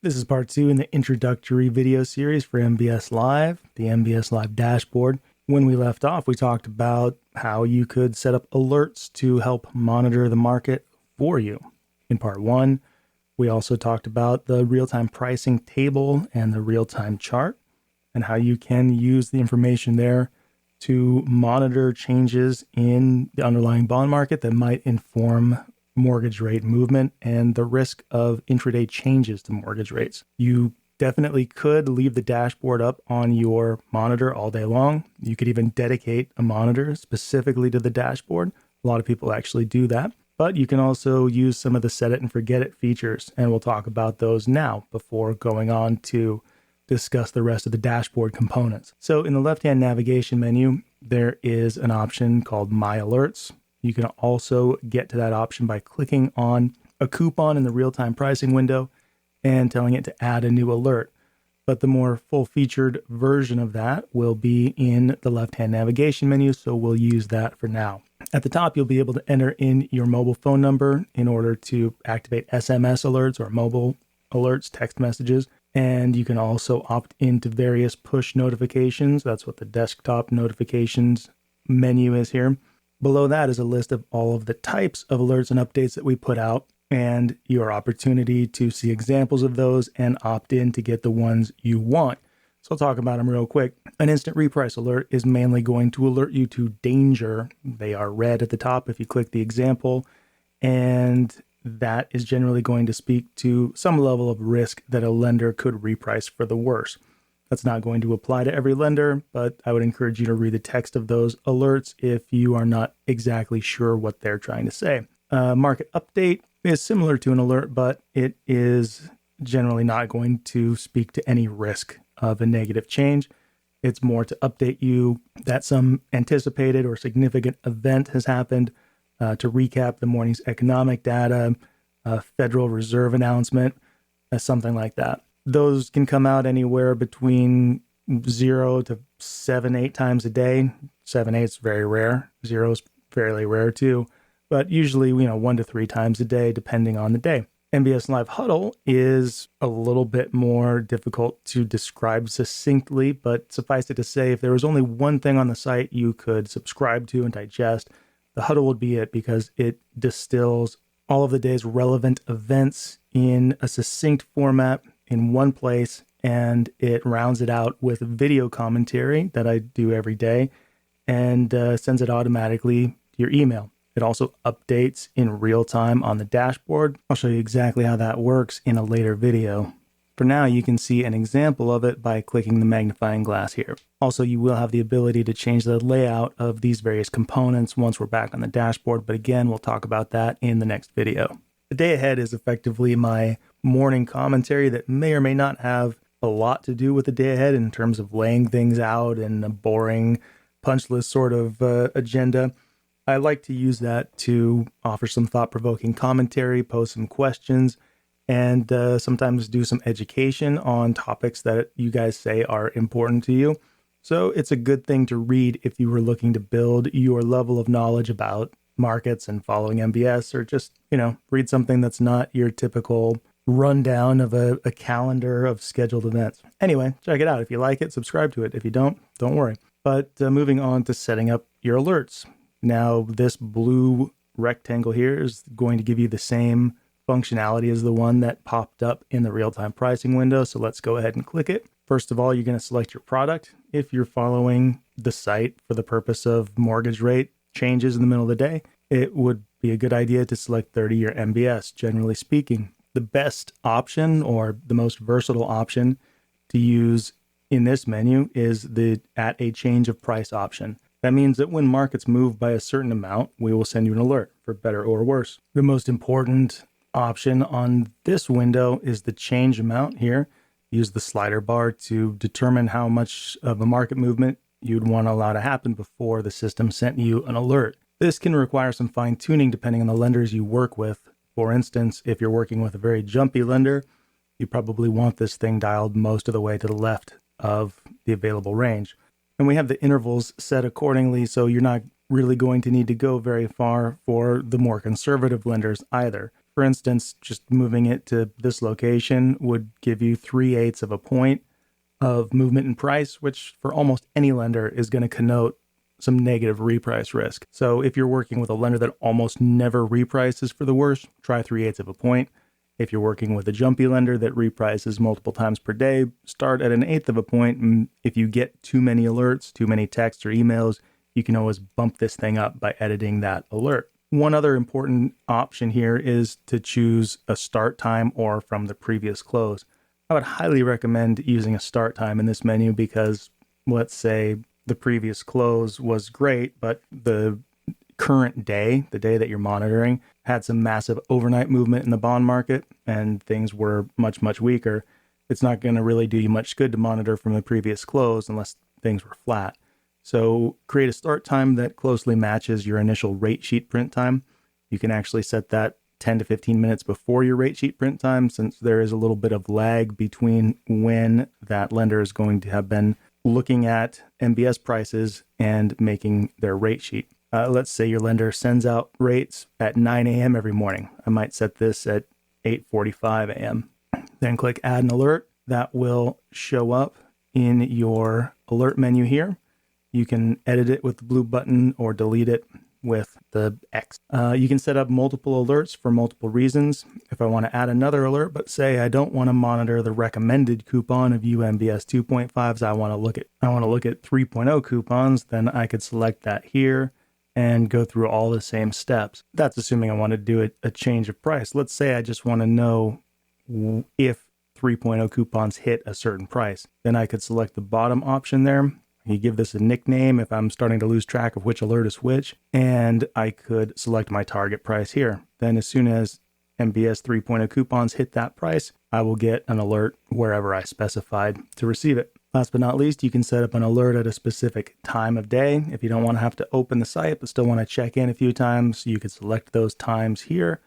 This is part two in the introductory video series for MBS Live, the MBS Live dashboard. When we left off, we talked about how you could set up alerts to help monitor the market for you. In part one, we also talked about the real-time pricing table and the real-time chart and how you can use the information there to monitor changes in the underlying bond market that might inform mortgage rate movement and the risk of intraday changes to mortgage rates. You definitely could leave the dashboard up on your monitor all day long. You could even dedicate a monitor specifically to the dashboard. A lot of people actually do that. But you can also use some of the set it and forget it features, and we'll talk about those now before going on to discuss the rest of the dashboard components. So in the left-hand navigation menu, there is an option called My Alerts. You can also get to that option by clicking on a coupon in the real-time pricing window and telling it to add a new alert. But the more full-featured version of that will be in the left-hand navigation menu, so we'll use that for now. At the top, you'll be able to enter in your mobile phone number in order to activate SMS alerts or mobile alerts, text messages. And you can also opt into various push notifications. That's what the desktop notifications menu is here. Below that is a list of all of the types of alerts and updates that we put out and your opportunity to see examples of those and opt in to get the ones you want. So I'll talk about them real quick. An instant reprice alert is mainly going to alert you to danger. They are red at the top if you click the example, and that is generally going to speak to some level of risk that a lender could reprice for the worse. That's not going to apply to every lender, but I would encourage you to read the text of those alerts if you are not exactly sure what they're trying to say. Market update is similar to an alert, but it is generally not going to speak to any risk of a negative change. It's more to update you that some anticipated or significant event has happened, to recap the morning's economic data, a Federal Reserve announcement, something like that. Those can come out anywhere between 0 to 7, 8 times a day. 7, 8 is very rare. 0 is fairly rare too. But usually, 1 to 3 times a day, depending on the day. MBS Live Huddle is a little bit more difficult to describe succinctly, but suffice it to say, if there was only one thing on the site you could subscribe to and digest, the Huddle would be it, because it distills all of the day's relevant events in a succinct format in one place, and it rounds it out with video commentary that I do every day and sends it automatically to your email. It also updates in real time on the dashboard. I'll show you exactly how that works in a later video. For now, you can see an example of it by clicking the magnifying glass here. Also, you will have the ability to change the layout of these various components once we're back on the dashboard, but again, we'll talk about that in the next video. The day ahead is effectively my morning commentary that may or may not have a lot to do with the day ahead in terms of laying things out and a boring punch list sort of agenda. I like to use that to offer some thought-provoking commentary, pose some questions, and sometimes do some education on topics that you guys say are important to you. So it's a good thing to read if you were looking to build your level of knowledge about markets and following MBS, or just, read something that's not your typical rundown of a calendar of scheduled events. Anyway, check it out. If you like it, subscribe to it. If you don't worry. But moving on to setting up your alerts. Now, this blue rectangle here is going to give you the same functionality as the one that popped up in the real-time pricing window. So let's go ahead and click it. First of all, you're going to select your product. If you're following the site for the purpose of mortgage rate changes in the middle of the day, it would be a good idea to select 30-year MBS, generally speaking. The best option, or the most versatile option to use in this menu, is the at a change of price option. That means that when markets move by a certain amount, we will send you an alert, for better or worse. The most important option on this window is the change amount here. Use the slider bar to determine how much of a market movement you'd want to allow to happen before the system sent you an alert. This can require some fine-tuning depending on the lenders you work with. For instance, if you're working with a very jumpy lender, you probably want this thing dialed most of the way to the left of the available range. And we have the intervals set accordingly, so you're not really going to need to go very far for the more conservative lenders either. For instance, just moving it to this location would give you 3/8 of a point of movement in price, which for almost any lender is going to connote some negative reprice risk. So if you're working with a lender that almost never reprices for the worst, try 3/8 of a point. If you're working with a jumpy lender that reprices multiple times per day, start at 1/8 of a point. And if you get too many alerts, too many texts or emails, you can always bump this thing up by editing that alert. One other important option here is to choose a start time or from the previous close. I would highly recommend using a start time in this menu because let's say the previous close was great, but the current day, the day that you're monitoring, had some massive overnight movement in the bond market and things were much, much weaker. It's not going to really do you much good to monitor from the previous close unless things were flat. So create a start time that closely matches your initial rate sheet print time. You can actually set that 10 to 15 minutes before your rate sheet print time, since there is a little bit of lag between when that lender is going to have been looking at MBS prices and making their rate sheet. Let's say your lender sends out rates at 9 a.m. every morning. I might set this at 8:45 a.m. Then click add an alert. That will show up in your alert menu here. You can edit it with the blue button or delete it with the X. You can set up multiple alerts for multiple reasons. If I want to add another alert, but say I don't want to monitor the recommended coupon of UMBS 2.5s, I want to look at 3.0 coupons, then I could select that here and go through all the same steps. That's assuming I want to do a change of price. Let's say I just want to know if 3.0 coupons hit a certain price. Then I could select the bottom option there. You give this a nickname if I'm starting to lose track of which alert is which, and I could select my target price here. Then as soon as MBS 3.0 coupons hit that price, I will get an alert wherever I specified to receive it. Last but not least, you can set up an alert at a specific time of day. If you don't want to have to open the site but still want to check in a few times, you could select those times here,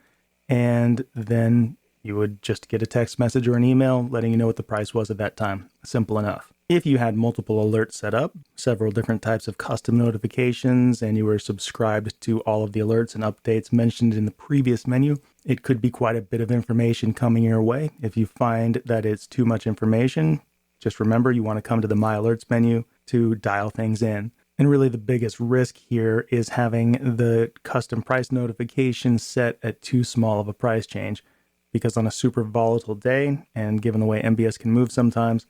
and then you would just get a text message or an email letting you know what the price was at that time. Simple enough. If you had multiple alerts set up, several different types of custom notifications, and you were subscribed to all of the alerts and updates mentioned in the previous menu, it could be quite a bit of information coming your way. If you find that it's too much information, just remember you want to come to the My Alerts menu to dial things in. And really the biggest risk here is having the custom price notification set at too small of a price change, because on a super volatile day, and given the way MBS can move sometimes,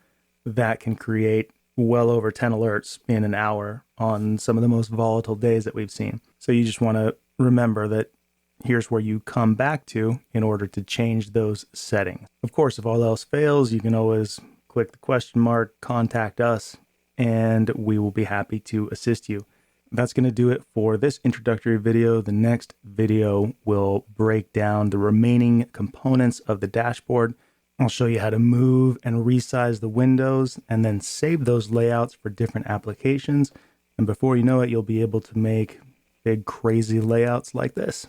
that can create well over 10 alerts in an hour on some of the most volatile days that we've seen. So you just want to remember that here's where you come back to in order to change those settings. Of course, if all else fails, you can always click the question mark, contact us, and we will be happy to assist you. That's going to do it for this introductory video. The next video will break down the remaining components of the dashboard. I'll show you how to move and resize the windows and then save those layouts for different applications. And before you know it, you'll be able to make big, crazy layouts like this.